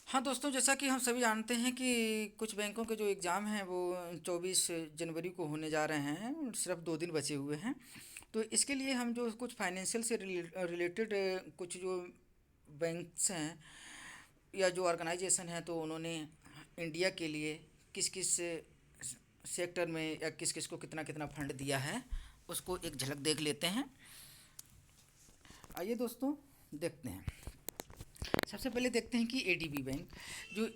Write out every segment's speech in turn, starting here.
हाँ दोस्तों, जैसा कि हम सभी जानते हैं कि कुछ बैंकों के जो एग्ज़ाम हैं वो 24 जनवरी को होने जा रहे हैं। सिर्फ 2 दिन बचे हुए हैं। तो इसके लिए हम जो कुछ फाइनेंशियल से रिलेटेड कुछ जो बैंक्स हैं या जो ऑर्गेनाइजेशन हैं, तो उन्होंने इंडिया के लिए किस किस सेक्टर में या किस किस को कितना कितना फंड दिया है, उसको एक झलक देख लेते हैं। आइए दोस्तों, देखते हैं। सबसे पहले देखते हैं कि एडीबी बैंक जो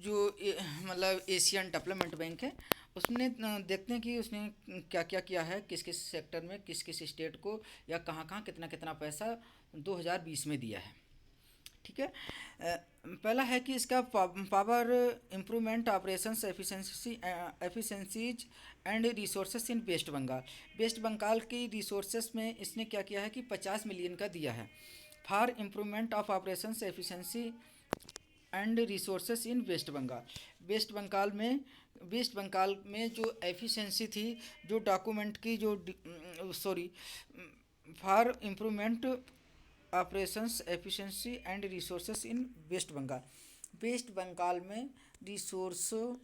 जो मतलब एशियन डेवलपमेंट बैंक है, उसने देखते हैं कि उसने क्या क्या किया है, किस किस सेक्टर में, किस किस स्टेट को या कहाँ कहाँ कितना कितना पैसा 2020 में दिया है। ठीक है। पहला है कि इसका power improvement operations efficiencies and resources in waste Bengal. West Bengal की रिसोर्सेस में इसने क्या किया है कि 50 मिलियन का दिया है for improvement of operations efficiency and resources in waste Bengal. West Bengal में जो एफिशिएंसी थी, जो डॉक्यूमेंट की जो sorry for improvement operations efficiency and resources in waste Bengal. West Bengal में रिसोर्सों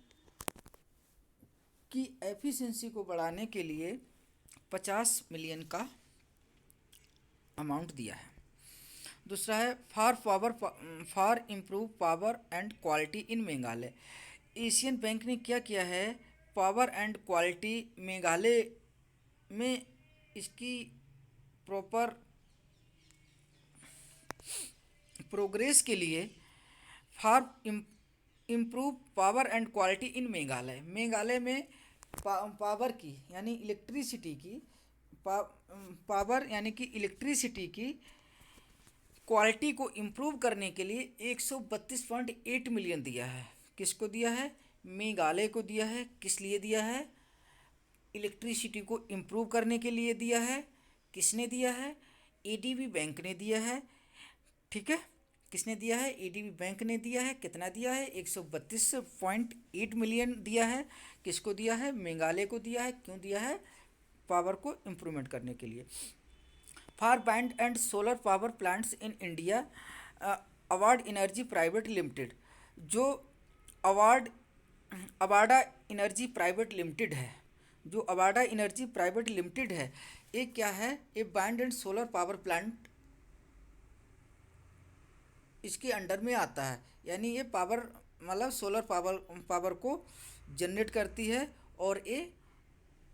की एफिशिएंसी को बढ़ाने के लिए 50 मिलियन का अमाउंट दिया है। दूसरा है for improve power and quality in Meghalaya. Asian bank ने क्या किया है, पावर एंड क्वालिटी मेघालय में इसकी प्रॉपर प्रोग्रेस के लिए for improve power and quality in Meghalaya. Meghalaya में पावर की यानी इलेक्ट्रिसिटी की पावर यानी कि इलेक्ट्रिसिटी की क्वालिटी को इम्प्रूव करने के लिए 132.8 मिलियन दिया है। किसको दिया है? मेघालय को दिया है। किस लिए दिया है? इलेक्ट्रिसिटी को इम्प्रूव करने के लिए दिया है। किसने दिया है? एडीबी बैंक ने दिया है। ठीक है, किसने दिया है? एडीबी बैंक ने दिया है। कितना दिया है? 132.8 मिलियन दिया है। किसको दिया है? मेघालय को दिया है। क्यों दिया है? पावर को इम्प्रूवमेंट करने के लिए। For band and solar power plants in India award energy private limited. जो award Avaada energy private limited है, जो अवाडा एनर्जी प्राइवेट लिमिटेड है, ये क्या है? ये band and solar power plant इसके अंडर में आता है। यानी ये पावर मतलब सोलर पावर को जनरेट करती है और ये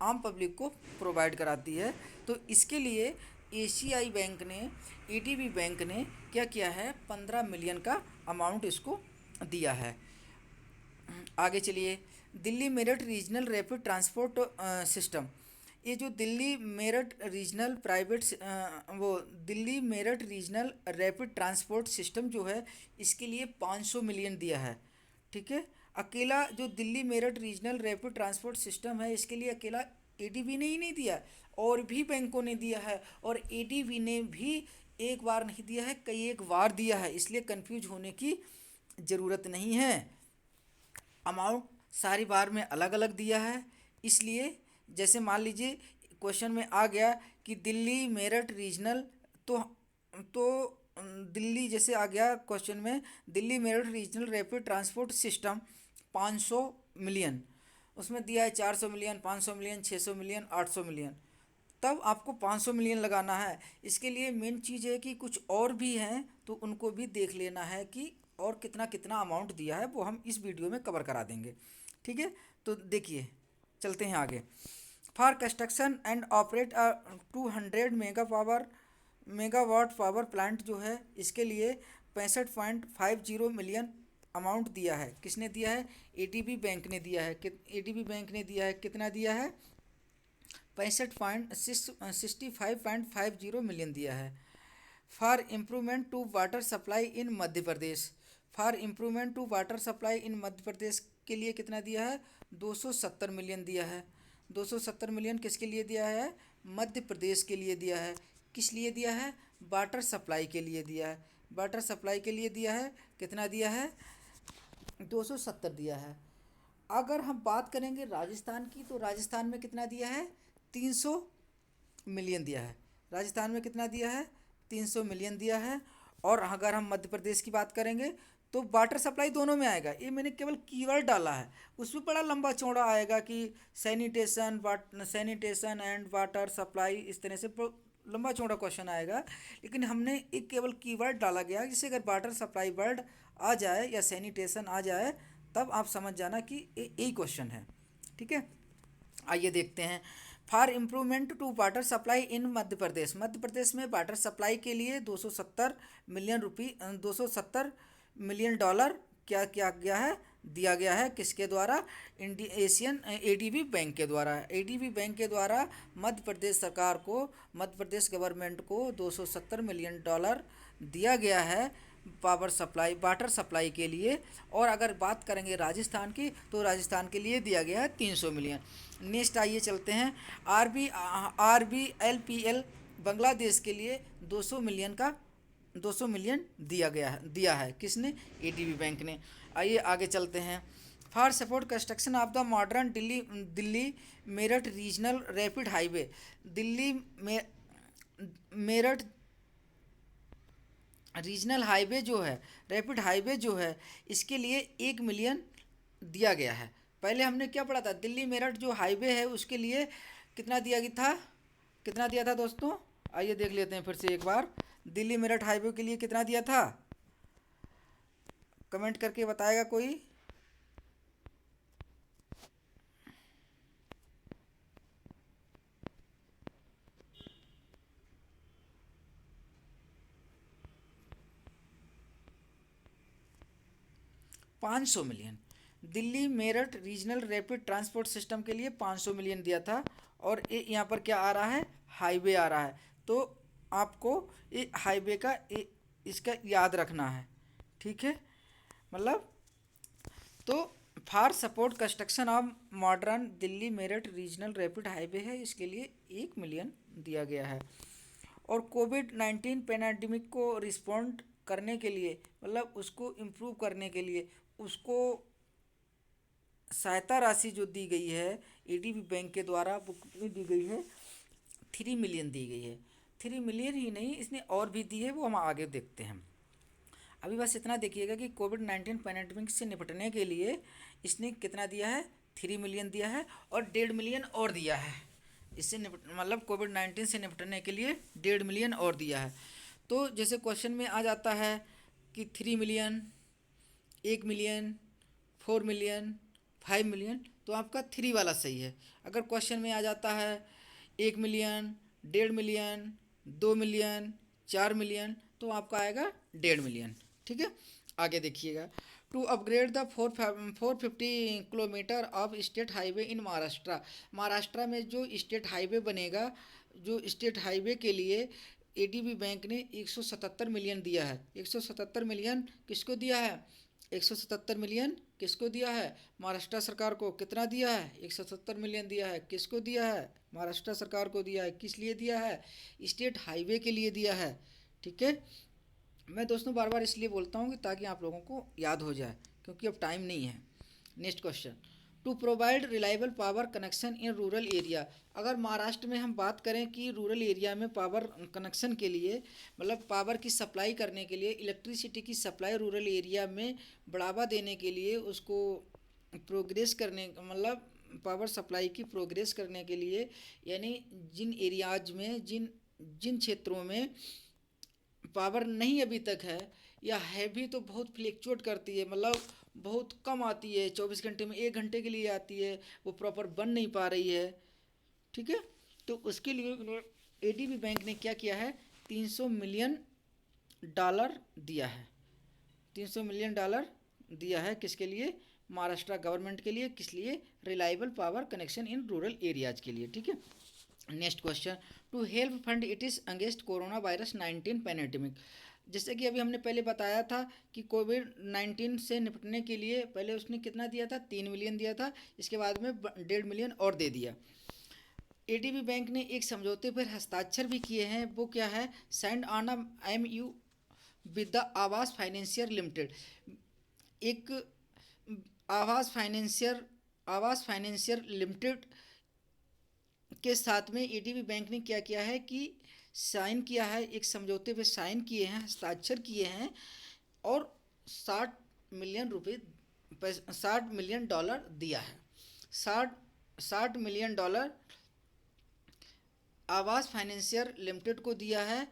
आम पब्लिक को प्रोवाइड कराती है। तो इसके लिए एशियाई बैंक ने, एडीबी बैंक ने क्या किया है? 15 मिलियन का अमाउंट इसको दिया है। आगे चलिए, Delhi Meerut regional rapid transport system. ये जो Delhi Meerut regional Delhi Meerut regional rapid transport system जो है, इसके लिए 500 मिलियन दिया है। ठीक है, अकेला जो Delhi Meerut regional rapid transport system है, इसके लिए अकेला एडीबी ने ही नहीं दिया, और भी बैंकों ने दिया है। और एडीबी ने भी एक बार नहीं दिया है, कई एक बार दिया है, इसलिए कंफ्यूज होने की ज़रूरत नहीं है। अमाउंट सारी बार में अलग अलग दिया है। इसलिए जैसे मान लीजिए क्वेश्चन में आ गया कि दिल्ली मेरठ रीजनल, तो दिल्ली जैसे आ गया क्वेश्चन में, Delhi Meerut regional rapid transport system 500 million, उसमें दिया है 400 मिलियन, 500 मिलियन, 600 मिलियन, 800 मिलियन, तब आपको 500 मिलियन लगाना है। इसके लिए मेन चीज़ है कि कुछ और भी हैं, तो उनको भी देख लेना है कि और कितना कितना अमाउंट दिया है, वो हम इस वीडियो में कवर करा देंगे। ठीक है, तो देखिए चलते हैं आगे। For construction and operate 200 megawatt power plant जो है, इसके लिए 65.50 मिलियन अमाउंट दिया है। किसने दिया है? एडीबी बैंक ने दिया है। एडीबी बैंक ने दिया है। कितना दिया है? 65.65 मिलियन दिया है। For improvement to water supply in Madhya Pradesh. For improvement to water supply in Madhya Pradesh के लिए कितना दिया है? 270 मिलियन दिया है। 270 मिलियन किसके लिए दिया है? मध्य प्रदेश के लिए दिया है। किस लिए दिया है? वाटर सप्लाई के लिए दिया है। वाटर सप्लाई के लिए दिया है। कितना दिया है? 270 दिया है। अगर हम बात करेंगे राजस्थान की, तो राजस्थान में कितना दिया है? 300 मिलियन दिया है। राजस्थान में कितना दिया है? 300 मिलियन दिया है। और अगर हम मध्य प्रदेश की बात करेंगे तो वाटर सप्लाई दोनों में आएगा। ये मैंने केवल कीवर्ड डाला है, उसमें बड़ा लंबा चौड़ा आएगा कि सैनिटेशन एंड वाटर सप्लाई, इस तरह से लंबा चौड़ा क्वेश्चन आएगा। लेकिन हमने एक केवल कीवर्ड डाला गया, जिससे अगर वाटर सप्लाई वर्ड आ जाए या सैनिटेशन आ जाए तब आप समझ जाना कि यही क्वेश्चन है। ठीक है, आइए देखते हैं। For improvement to water supply in Madhya Pradesh, Madhya Pradesh में वाटर सप्लाई के लिए 270 मिलियन डॉलर क्या किया गया है, दिया गया है। किसके द्वारा? एशियन एडीबी बैंक के द्वारा। एडीबी बैंक के द्वारा मध्य प्रदेश सरकार को, मध्य प्रदेश गवर्नमेंट को 270 मिलियन डॉलर दिया गया है पावर सप्लाई, वाटर सप्लाई के लिए। और अगर बात करेंगे राजस्थान की, तो राजस्थान के लिए दिया गया है 300 मिलियन। नेक्स्ट आइए चलते हैं। RBLPL बांग्लादेश के लिए 200 मिलियन दिया है किसने? एडीबी बैंक ने। आइए आगे चलते हैं। For support construction of the modern Delhi Meerut regional rapid highway, Delhi में मेरठ रीजनल हाईवे जो है, रैपिड हाईवे जो है, इसके लिए 1 मिलियन दिया गया है। पहले हमने क्या पढ़ा था? दिल्ली मेरठ जो हाईवे है उसके लिए कितना दिया गया था, कितना दिया था दोस्तों? आइए देख लेते हैं फिर से एक बार। दिल्ली मेरठ हाईवे के लिए कितना दिया था? कमेंट करके बताएगा कोई? $500 million. Delhi Meerut regional rapid transport system के लिए 500 मिलियन दिया था। और ये यहाँ पर क्या आ रहा है? हाईवे आ रहा है। तो आपको ये हाईवे का इसका याद रखना है। ठीक है, मतलब तो for support construction of modern Delhi Meerut regional rapid highway है, इसके लिए 1 मिलियन दिया गया है। और कोविड-19 पैंडेमिक को रिस्पॉन्ड करने के लिए, मतलब उसको इम्प्रूव करने के लिए, उसको सहायता राशि जो दी गई है एडीबी बैंक के द्वारा, वो कितनी दी गई है? 3 मिलियन दी गई है। 3 मिलियन ही नहीं, इसने और भी दी है, वो हम आगे देखते हैं। अभी बस इतना देखिएगा कि कोविड-19 पैंडेमिक से निपटने के लिए इसने कितना दिया है? 3 मिलियन दिया है और 1.5 मिलियन और दिया है। इससे मतलब कोविड-19 से निपटने के लिए 1.5 मिलियन और दिया है। तो जैसे क्वेश्चन में आ जाता है कि 3 मिलियन, 1 मिलियन, 4 मिलियन, 5 मिलियन, तो आपका 3 वाला सही है। अगर क्वेश्चन में आ जाता है 1 मिलियन, 1.5 मिलियन, 2 मिलियन, 4 मिलियन, तो आपका आएगा 1.5 मिलियन। ठीक है, आगे देखिएगा। To upgrade the 450 kilometre of state highway in Maharashtra, Maharashtra में जो स्टेट हाईवे बनेगा, जो स्टेट हाईवे के लिए एडीबी बैंक ने 177 मिलियन दिया है। 177 मिलियन किसको दिया है? 177 मिलियन किसको दिया है? महाराष्ट्र सरकार को। कितना दिया है? 177 मिलियन दिया है। किसको दिया है? महाराष्ट्र सरकार को दिया है। किस लिए दिया है? स्टेट हाईवे के लिए दिया है। ठीक है, मैं दोस्तों बार बार इसलिए बोलता हूँ कि ताकि आप लोगों को याद हो जाए, क्योंकि अब टाइम नहीं है। Next question. To provide reliable power connection in rural area, अगर महाराष्ट्र में हम बात करें कि रूरल एरिया में पावर कनेक्शन के लिए, मतलब पावर की सप्लाई करने के लिए, इलेक्ट्रिसिटी की सप्लाई रूरल एरिया में बढ़ावा देने के लिए, उसको प्रोग्रेस करने, मतलब पावर सप्लाई की प्रोग्रेस करने के लिए, यानी जिन एरियाज में, जिन जिन क्षेत्रों में पावर नहीं अभी तक है, या है भी तो बहुत फ्लैक्चुएट करती है, मतलब बहुत कम आती है, 24 घंटे में 1 घंटे के लिए आती है, वो प्रॉपर बन नहीं पा रही है। ठीक है, तो उसके लिए एडीबी बैंक ने क्या किया है? 300 मिलियन डॉलर दिया है। 300 मिलियन डॉलर दिया है किसके लिए? महाराष्ट्र गवर्नमेंट के लिए। किस लिए? Reliable power connection in rural areas के लिए। ठीक है, next question. To help fund it is against corona virus 19 pandemic, जैसे कि अभी हमने पहले बताया था कि कोविड-19 से निपटने के लिए पहले उसने कितना दिया था? 3 मिलियन दिया था, इसके बाद में 1.5 मिलियन और दे दिया। एडीबी बैंक ने एक समझौते पर हस्ताक्षर भी किए हैं, वो क्या है? Signed on MOU with the आवास फाइनेंशियर लिमिटेड। एक आवास फाइनेंशियर लिमिटेड के साथ में एडीबी बैंक ने क्या किया है कि साइन किया है, एक समझौते पे साइन किए हैं, हस्ताक्षर किए हैं और 60 मिलियन रुपए 60 मिलियन डॉलर दिया है। 60 60 मिलियन डॉलर आवास फाइनेंशियर लिमिटेड को दिया है।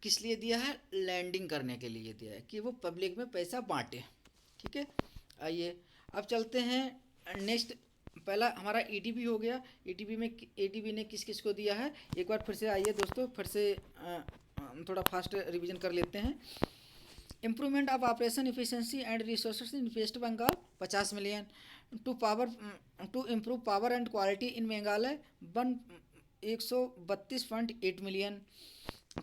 किस लिए दिया है? लैंडिंग करने के लिए दिया है कि वो पब्लिक में पैसा बांटे। ठीक है, आइए अब चलते हैं नेक्स्ट। पहला हमारा ईडीबी हो गया। ईडीबी ने किस किस को दिया है, एक बार फिर से आइए दोस्तों, फिर से थोड़ा फास्ट रिवीजन कर लेते हैं। Improvement of operation efficiency and resources in waste Bengal 50 million. To improve power and quality in Meghalaya 132.8 million.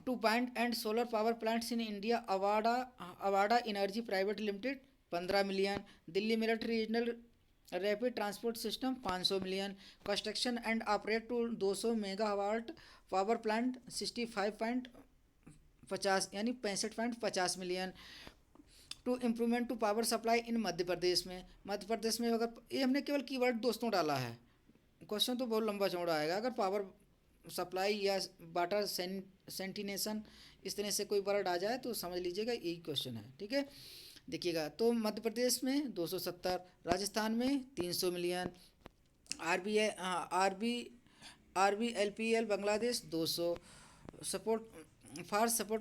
To wind and solar power plants in India Avaada energy private limited 15 million. Delhi Meerut regional rapid transport system 500 million. Construction and operate to 200 megawatt power plant 65.50 यानी 65.50 million. To improvement to power supply in Madhya Pradesh में, अगर ये हमने केवल keyword दोस्तों डाला है, question तो बहुत लंबा चौड़ा आएगा। अगर पावर सप्लाई या वाटर सेंटिनेशन इस तरह से कोई वर्ड आ जाए तो समझ लीजिएगा यही क्वेश्चन है। ठीक है, देखिएगा तो मध्य प्रदेश में 270, राजस्थान में 300 million, RBLPL Bangladesh 200। Support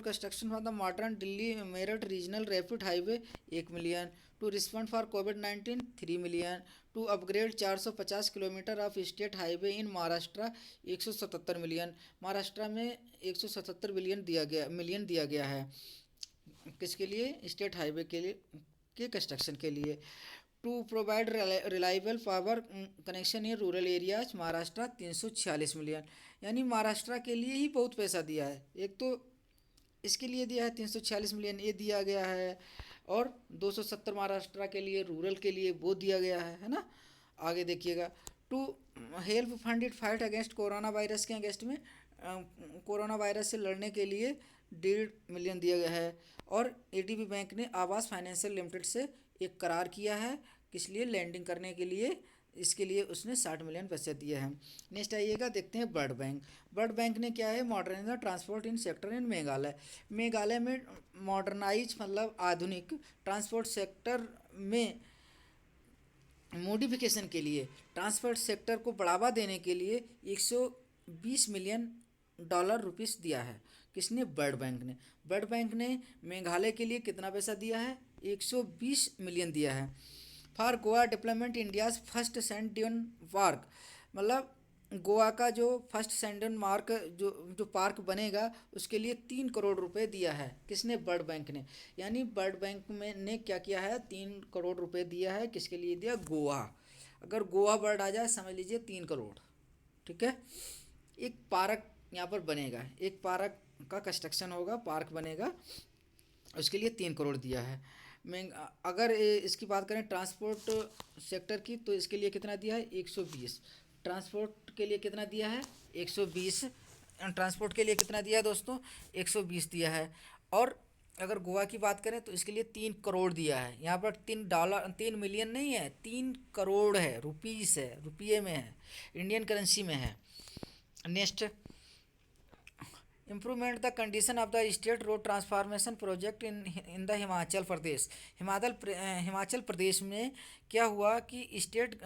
construction for the modern Delhi Meerut regional rapid highway 1 million. To respond for कोविड-19 3 million. To upgrade 450 kilometre of state highway in Maharashtra 177 million. Maharashtra में 177 मिलियन दिया गया है किसके लिए? स्टेट हाईवे के लिए के कंस्ट्रक्शन के लिए। To provide reliable power connection in rural areas Maharashtra 346 million. यानी महाराष्ट्र के लिए ही बहुत पैसा दिया है। एक तो इसके लिए दिया है 346 मिलियन ये दिया गया है, और 270 महाराष्ट्र के लिए, रूरल के लिए वो दिया गया है ना। आगे देखिएगा, to help funded fight against corona virus के अगेंस्ट में कोरोना वायरस से लड़ने के लिए 1.5 मिलियन दिया गया है। और एडीबी बैंक ने आवास फाइनेंशियल लिमिटेड से एक करार किया है, किस लिए? लैंडिंग करने के लिए। इसके लिए उसने 60 मिलियन पैसे दिए हैं। नेक्स्ट आइएगा, देखते हैं वर्ल्ड बैंक। वर्ल्ड बैंक ने क्या है? Modernise transport in sector in Meghalaya में मॉडर्नाइज मतलब आधुनिक ट्रांसपोर्ट सेक्टर में मॉडिफिकेशन के लिए, ट्रांसपोर्ट सेक्टर को बढ़ावा देने के लिए 120 मिलियन डॉलर रुपीस दिया है। किसने? वर्ल्ड बैंक ने। वर्ल्ड बैंक ने मेघालय के लिए कितना पैसा दिया है? 120 मिलियन दिया है। For Goa development India's first sand dune park, मतलब गोवा का जो फर्स्ट सैंडन मार्क जो पार्क बनेगा उसके लिए 3 करोड़ रुपए दिया है। किसने? वर्ल्ड बैंक ने। यानी वर्ल्ड बैंक में ने क्या किया है? 3 करोड़ रुपए दिया है। किसके लिए दिया? गोवा। अगर गोवा वर्ड आ जाए समझ लीजिए 3 करोड़। ठीक है, एक पार्क यहाँ पर बनेगा, एक पार्क का कंस्ट्रक्शन होगा, पार्क बनेगा, उसके लिए 3 करोड़ दिया है। मैं अगर इसकी बात करें ट्रांसपोर्ट सेक्टर की, तो इसके लिए कितना दिया है? 120। ट्रांसपोर्ट के लिए कितना दिया है? 120। ट्रांसपोर्ट के लिए कितना दिया है दोस्तों? 120 दिया है। और अगर गोवा की बात करें तो इसके लिए 3 करोड़ दिया है। यहाँ पर $3 मिलियन नहीं है, 3 करोड़ है, रुपीस है, रुपये में है, इंडियन करेंसी में है। Next, improvement the condition of the state road transformation project in the Himachal Pradesh. Himachal Pradesh में क्या हुआ कि स्टेट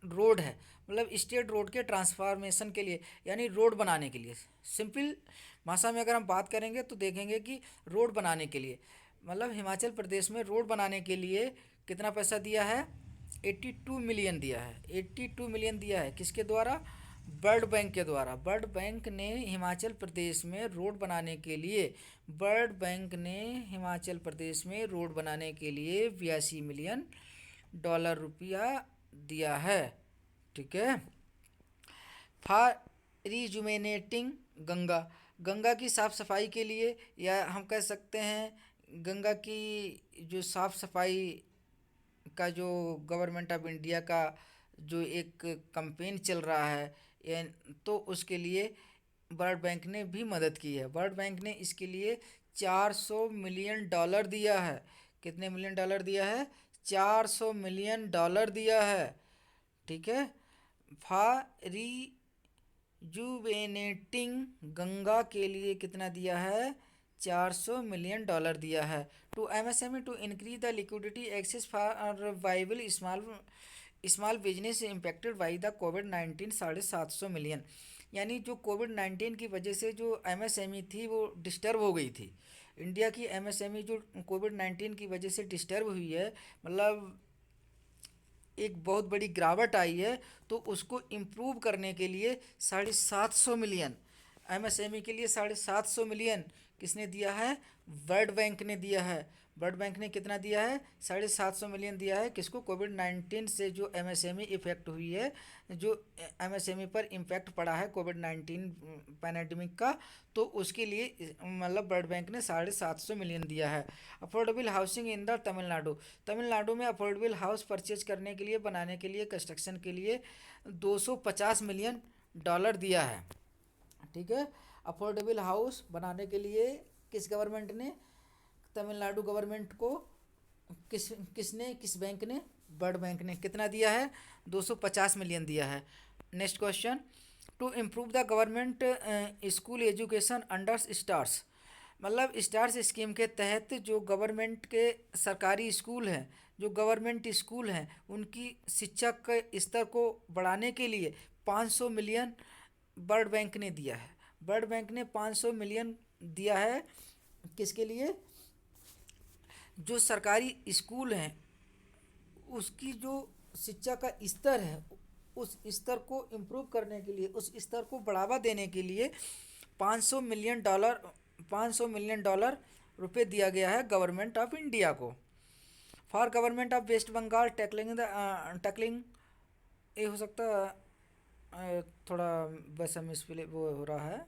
रोड है, मतलब स्टेट रोड के ट्रांसफॉर्मेशन के लिए, यानी रोड बनाने के लिए, सिंपल भाषा में अगर हम बात करेंगे तो देखेंगे कि रोड बनाने के लिए, मतलब हिमाचल प्रदेश में रोड बनाने के लिए कितना पैसा दिया है? 82 मिलियन दिया है। 82 मिलियन दिया है किसके द्वारा? वर्ल्ड बैंक के द्वारा। वर्ल्ड बैंक ने हिमाचल प्रदेश में रोड बनाने के लिए, वर्ल्ड बैंक ने हिमाचल प्रदेश में रोड बनाने के लिए 82 मिलियन डॉलर रुपया दिया है। ठीक है, फॉर रिजुवेनेटिंग गंगा, गंगा की साफ़ सफाई के लिए, या हम कह सकते हैं गंगा की जो साफ़ सफाई का जो गवर्नमेंट ऑफ इंडिया का जो एक कैंपेन चल रहा है, तो उसके लिए वर्ल्ड बैंक ने भी मदद की है। वर्ल्ड बैंक ने इसके लिए 400 मिलियन डॉलर दिया है। कितने मिलियन डॉलर दिया है? 400 मिलियन डॉलर दिया है। ठीक है, फॉर जुवेनेटिंग गंगा के लिए कितना दिया है? $400 मिलियन दिया है। To MSME to increase the liquidity access for viable small business impacted by the कोविड-19 $750 मिलियन। यानी जो कोविड-19 की वजह से जो एमएसएमई थी वो डिस्टर्ब हो गई थी। इंडिया की एमएसएमई जो कोविड-19 की वजह से डिस्टर्ब हुई है, मतलब एक बहुत बड़ी गिरावट आई है, तो उसको इम्प्रूव करने के लिए 750 मिलियन, एमएसएमई के लिए 750 मिलियन किसने दिया है? वर्ल्ड बैंक ने दिया है। वर्ल्ड बैंक ने कितना दिया है? 750 मिलियन दिया है। किसको? कोविड-19 से जो एमएसएमई इफेक्ट हुई है, जो एमएसएमई पर इम्पैक्ट पड़ा है कोविड-19 पैंडेमिक का, तो उसके लिए मतलब वर्ल्ड बैंक ने 750 मिलियन दिया है। Affordable housing in the Tamil Nadu, Tamil Nadu में अफोर्डेबल हाउस परचेज करने के लिए, बनाने के लिए, कंस्ट्रक्शन के लिए $250 मिलियन दिया है। ठीक है, अफोर्डेबल हाउस बनाने के लिए किस गवर्नमेंट ने? तमिलनाडु गवर्नमेंट को किस बैंक ने? वर्ल्ड बैंक ने कितना दिया है? 250 मिलियन दिया है। Next question, to improve the government school education under stars, मतलब स्टार्स स्कीम के तहत जो गवर्नमेंट के सरकारी स्कूल हैं, जो गवर्नमेंट स्कूल हैं, उनकी शिक्षा के स्तर को बढ़ाने के लिए 500 मिलियन वर्ल्ड बैंक ने दिया है। वर्ल्ड बैंक ने 500 मिलियन दिया है। किसके लिए? जो सरकारी स्कूल हैं उसकी जो शिक्षा का स्तर है, उस स्तर को इम्प्रूव करने के लिए, उस स्तर को बढ़ावा देने के लिए 500 मिलियन डॉलर रुपए दिया गया है गवर्नमेंट ऑफ इंडिया को। For government of West Bengal tackling ये हो सकता थोड़ा वैसा मिसप्ले वो हो रहा है।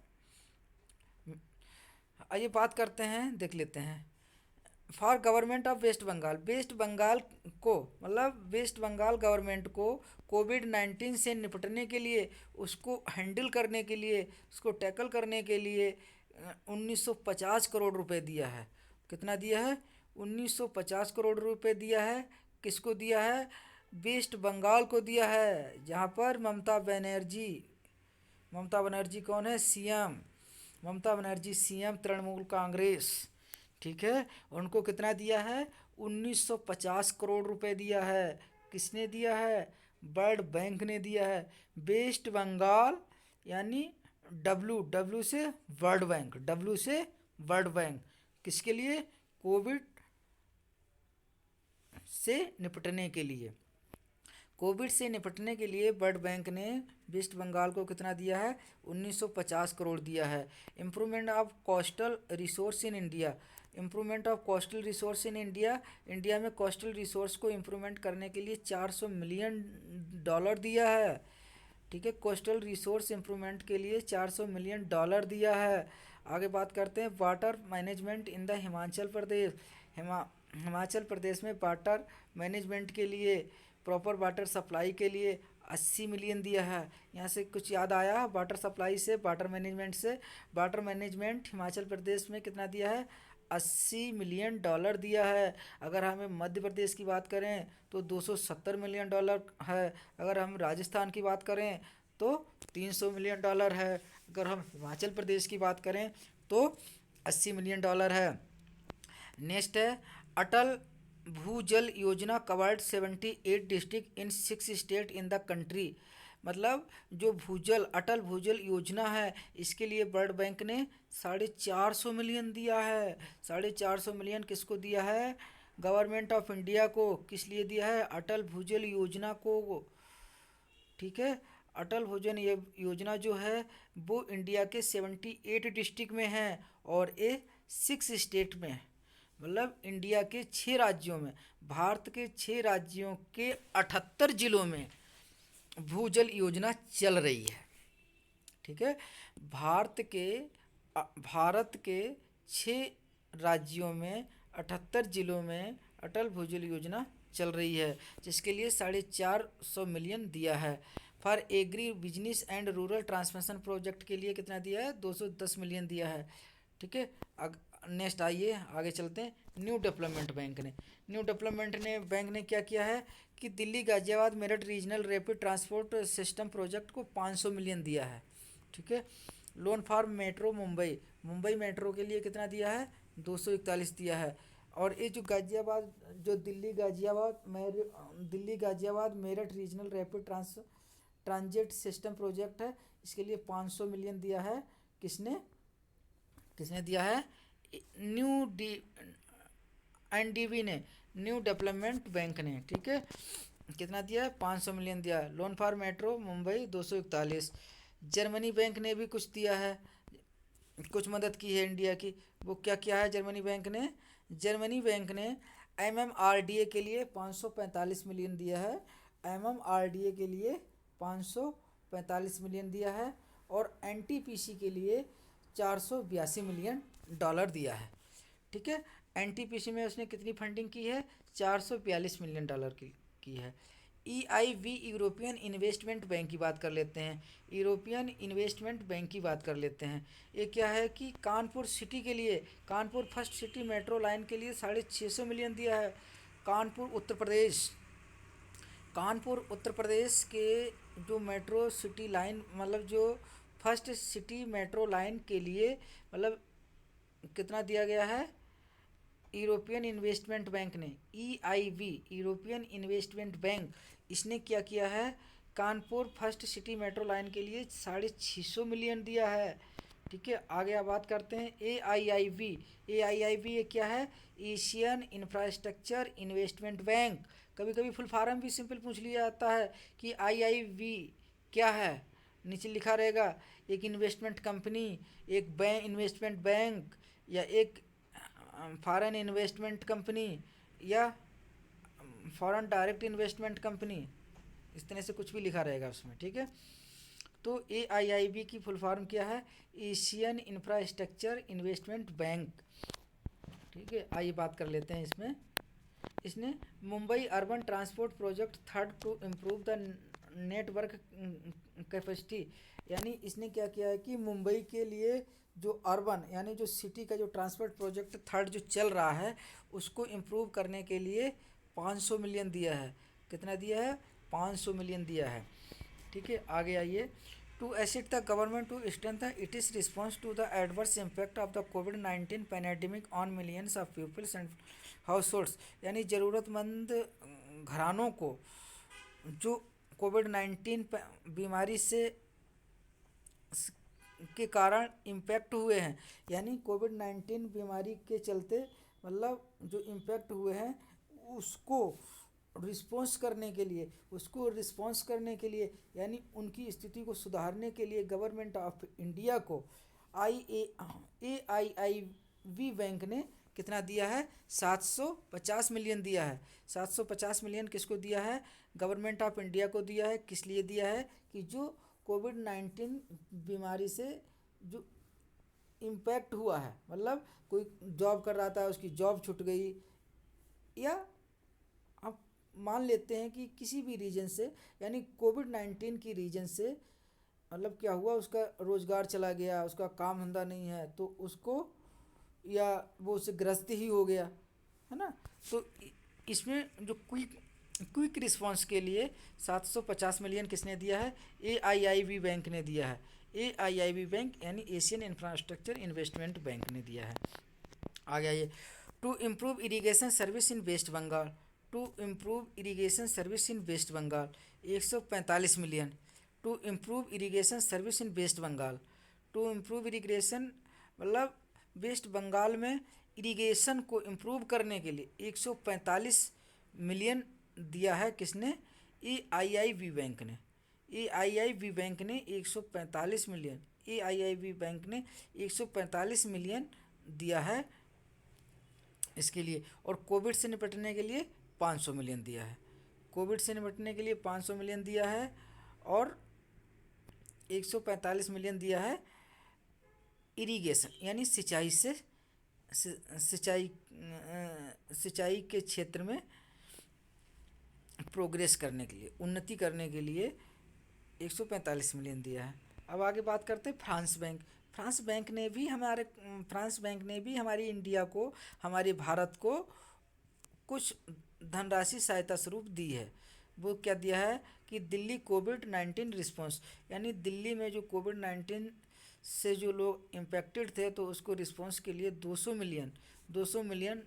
आइए बात करते हैं, देख लेते हैं। For government of West Bengal, West Bengal को, मतलब वेस्ट बंगाल गवर्नमेंट को कोविड-19 से निपटने के लिए, उसको हैंडल करने के लिए, उसको टैकल करने के लिए 1950 करोड़ रुपए दिया है। कितना दिया है? 1950 करोड़ रुपए दिया है। किसको दिया है? वेस्ट बंगाल को दिया है, जहाँ पर ममता बनर्जी कौन है? सीएम। ममता बनर्जी सीएम, तृणमूल कांग्रेस। ठीक है, उनको कितना दिया है? 1950 करोड़ रुपए दिया है। किसने दिया है? वर्ल्ड बैंक ने दिया है। वेस्ट बंगाल यानी डब्ल्यू से वर्ल्ड बैंक, डब्ल्यू से वर्ल्ड बैंक, किसके लिए? कोविड से निपटने के लिए। कोविड से निपटने के लिए वर्ल्ड बैंक ने वेस्ट बंगाल को कितना दिया है? 1950 करोड़ दिया है। Improvement of coastal resource in India, improvement of coastal resource in India, India में कोस्टल रिसोर्स को इम्प्रूवमेंट करने के लिए $400 मिलियन दिया है। ठीक है, कोस्टल रिसोर्स इम्प्रूवमेंट के लिए $400 मिलियन दिया है। आगे बात करते हैं, water management in the Himachal Pradesh, Himachal Pradesh में वाटर मैनेजमेंट के लिए, प्रॉपर वाटर सप्लाई के लिए 80 मिलियन दिया है। यहाँ से कुछ याद आया वाटर सप्लाई से, वाटर मैनेजमेंट से? वाटर मैनेजमेंट हिमाचल प्रदेश में कितना दिया है? $80 मिलियन दिया है। अगर हमें मध्य प्रदेश की बात करें तो $270 मिलियन है। अगर हम राजस्थान की बात करें तो $300 मिलियन है। अगर हम हिमाचल प्रदेश की बात करें तो $80 मिलियन है। नेक्स्ट है, अटल भूजल योजना covered 78 district in 6 state in the country, मतलब जो अटल भूजल योजना है, इसके लिए वर्ल्ड बैंक ने 450 मिलियन दिया है। 450 मिलियन किसको दिया है? गवर्नमेंट ऑफ इंडिया को। किस लिए दिया है? अटल भूजल योजना को। ठीक है, अटल भूजल योजना जो है वो इंडिया के 78 डिस्ट्रिक्ट में है और ये 6 स्टेट में है, मतलब इंडिया के 6 राज्यों में, भारत के 6 राज्यों के 78 जिलों में भूजल योजना चल रही है। ठीक है, भारत के 6 राज्यों में 78 जिलों में अटल भूजल योजना चल रही है, जिसके लिए 450 मिलियन दिया है। For agri business and rural transmission project के लिए कितना दिया है? 210 मिलियन दिया है। ठीक है, नेक्स्ट आइए आगे चलते हैं। न्यू डेवलपमेंट बैंक ने क्या किया है कि Delhi Ghaziabad Meerut regional rapid transport system project को 500 मिलियन दिया है। ठीक है। Loan for metro Mumbai, Mumbai metro के लिए कितना दिया है, 241 दिया है। और ये जो गाजियाबाद, जो Delhi Ghaziabad Meerut regional rapid transit system project है, इसके लिए 500 मिलियन दिया है। किसने किसने दिया है, न्यू डी एनडीबी ने, न्यू डेवलपमेंट बैंक ने, ठीक है। कितना दिया है, 500 मिलियन दिया है। Loan for metro Mumbai 241। Germany bank ने भी कुछ दिया है, कुछ मदद की है इंडिया की। वो क्या किया है जर्मनी बैंक ने, जर्मनी बैंक ने एमएमआरडीए के लिए 545 मिलियन दिया है। एमएमआरडीए के लिए 545 मिलियन दिया है। और एनटीपीसी के लिए 482 मिलियन डॉलर दिया है, ठीक है। एनटीपीसी में उसने कितनी फंडिंग की है, 442 मिलियन डॉलर की है। ईआईबी यूरोपियन इन्वेस्टमेंट बैंक की बात कर लेते हैं, यूरोपियन इन्वेस्टमेंट बैंक की बात कर लेते हैं। ये क्या है कि कानपुर सिटी के लिए, Kanpur first city metro line के लिए 650 मिलियन दिया है। कानपुर उत्तर प्रदेश, कानपुर उत्तर प्रदेश के जो मेट्रो सिटी लाइन, मतलब जो फर्स्ट सिटी मेट्रो लाइन के लिए, मतलब कितना दिया गया है, यूरोपियन इन्वेस्टमेंट बैंक ने, ईआईबी यूरोपियन इन्वेस्टमेंट बैंक, इसने क्या किया है, Kanpur first city metro line के लिए 650 मिलियन दिया है, ठीक है। आगे आप बात करते हैं एआईआईबी। एआईआईबी ये क्या है, एशियन इंफ्रास्ट्रक्चर इन्वेस्टमेंट बैंक। कभी कभी फुल फॉर्म भी सिंपल पूछ लिया जाता है कि आईआईबी क्या है, नीचे लिखा रहेगा, एक इन्वेस्टमेंट कंपनी, एक बैंक, इन्वेस्टमेंट बैंक, या एक फॉरेन इन्वेस्टमेंट कंपनी, या फॉरेन डायरेक्ट इन्वेस्टमेंट कंपनी, इस तरह से कुछ भी लिखा रहेगा उसमें, ठीक है। तो एआईआईबी की फुल फॉर्म क्या है, एशियन इंफ्रास्ट्रक्चर इन्वेस्टमेंट बैंक, ठीक है। आइए बात कर लेते हैं इसमें। इसने Mumbai urban transport project third to improve the network capacity, यानी इसने क्या किया है कि मुंबई के लिए जो अर्बन यानी जो सिटी का जो ट्रांसपोर्ट प्रोजेक्ट थर्ड जो चल रहा है, उसको इम्प्रूव करने के लिए 500 मिलियन दिया है। कितना दिया है, 500 मिलियन दिया है, ठीक है। आगे आइए, to assist the government to strengthen it is response to the adverse impact of the कोविड-19 pandemic on millions of peoples and households, यानी ज़रूरतमंद घरानों को जो कोविड-19 बीमारी से के कारण इम्पैक्ट हुए हैं, यानी कोविड-19 बीमारी के चलते मतलब जो इम्पैक्ट हुए हैं उसको रिस्पॉन्स करने के लिए, यानी उनकी स्थिति को सुधारने के लिए गवर्नमेंट ऑफ इंडिया को एआईआईबी बैंक ने कितना दिया है, 750 मिलियन दिया है। 750 मिलियन किसको दिया है, गवर्नमेंट ऑफ इंडिया को दिया है। किस लिए दिया है कि जो कोविड-19 बीमारी से जो इम्पैक्ट हुआ है, मतलब कोई जॉब कर रहा था उसकी जॉब छूट गई, या आप मान लेते हैं कि किसी भी रीजन से, यानी कोविड-19 की रीजन से मतलब क्या हुआ, उसका रोज़गार चला गया, उसका काम धंधा नहीं है, तो उसको, या वो उससे ग्रस्त ही हो गया, है ना। तो इसमें जो क्विक रिस्पांस के लिए 750 मिलियन किसने दिया है, एआईआईबी बैंक ने दिया है। एआईआईबी बैंक यानी एशियन इंफ्रास्ट्रक्चर इन्वेस्टमेंट बैंक ने दिया है। आगे आइए, to improve irrigation service in waste Bengal, to improve irrigation service in waste Bengal 145 million. To improve irrigation service in waste Bengal, to improve irrigation मतलब वेस्ट बंगाल में इरिगेशन को इम्प्रूव करने के लिए 145 मिलियन दिया है। किसने, एआईआईबी बैंक ने। एआईआईबी बैंक ने 145 मिलियन, एआईआईबी बैंक ने 145 मिलियन दिया है इसके लिए। और कोविड से निपटने के लिए 500 मिलियन दिया है। कोविड से निपटने के लिए 500 मिलियन दिया है और 145 मिलियन दिया है इरिगेशन यानी सिंचाई के क्षेत्र में प्रोग्रेस करने के लिए, उन्नति करने के लिए 145 मिलियन दिया है। अब आगे बात करते हैं फ्रांस बैंक। फ्रांस बैंक ने भी हमारी इंडिया को, हमारे भारत को कुछ धनराशि सहायता स्वरूप दी है। वो क्या दिया है कि दिल्ली कोविड-19 रिस्पॉन्स, यानी दिल्ली में जो कोविड-19 से जो लोग इम्पेक्टेड थे तो उसको रिस्पॉन्स के लिए 200 मिलियन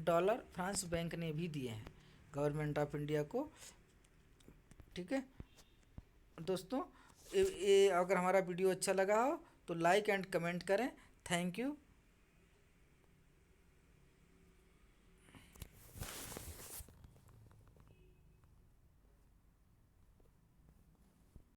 डॉलर फ्रांस बैंक ने भी दिए हैं गवर्नमेंट ऑफ इंडिया को। ठीक है दोस्तों, ये अगर हमारा वीडियो अच्छा लगा हो तो लाइक एंड कमेंट करें। Thank you.